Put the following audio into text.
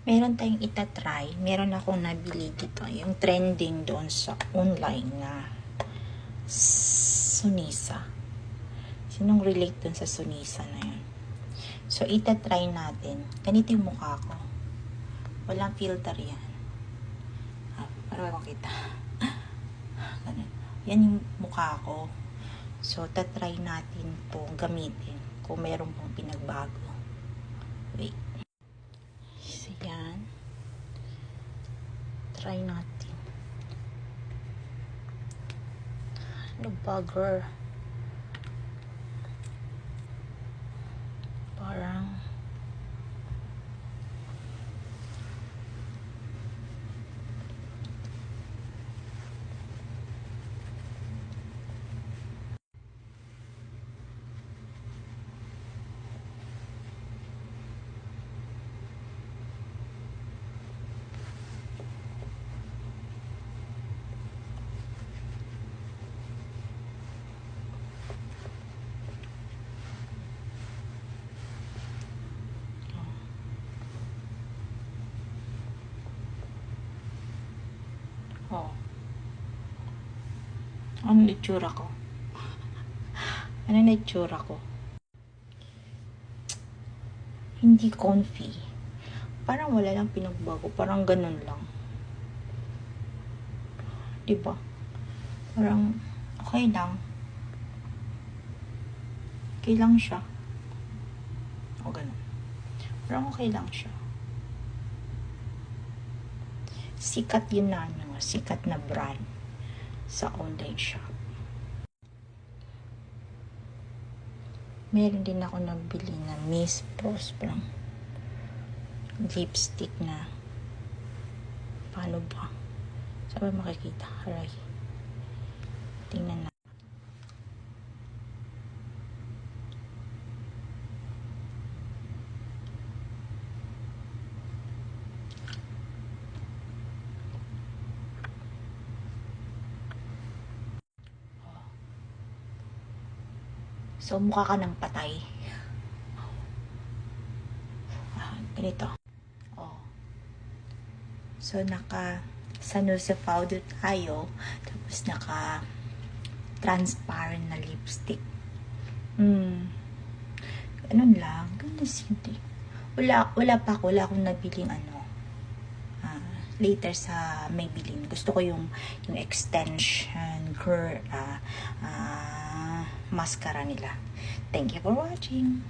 Meron tayong itatry. Meron akong nabili dito. Yung trending doon sa online na Sunisa. Sinong relate doon sa Sunisa na yun? So, itatry natin. Ganito yung mukha ko. Walang filter yan. Para makita. Ganun. Yan yung mukha ko. So, tatry natin po gamitin kung meron pong pinagbago. Wait. So, yan. Try natin. Ano bugger? Parang ano na itsura ko? Ano na itsura ko? Hindi comfy. Parang wala lang pinagbago. Parang ganun lang. Diba? Parang okay lang. Okay lang siya. O ganun. Parang okay lang siya. Sikat yun na ano. Sikat na brand sa online shop. Meron din ako nabili na Miss Prosper lipstick na paano ba? Saan ba makikita? Aray. Tingnan na. So, mukha ka ng patay. Ganito. Oh. So, naka-sanusa powder tayo. Tapos, naka-transparent na lipstick. Ganun lang. Ganun simple. Wala akong nabiling ano. Later sa may bilin. Gusto ko yung extension mascara nila. Thank you for watching.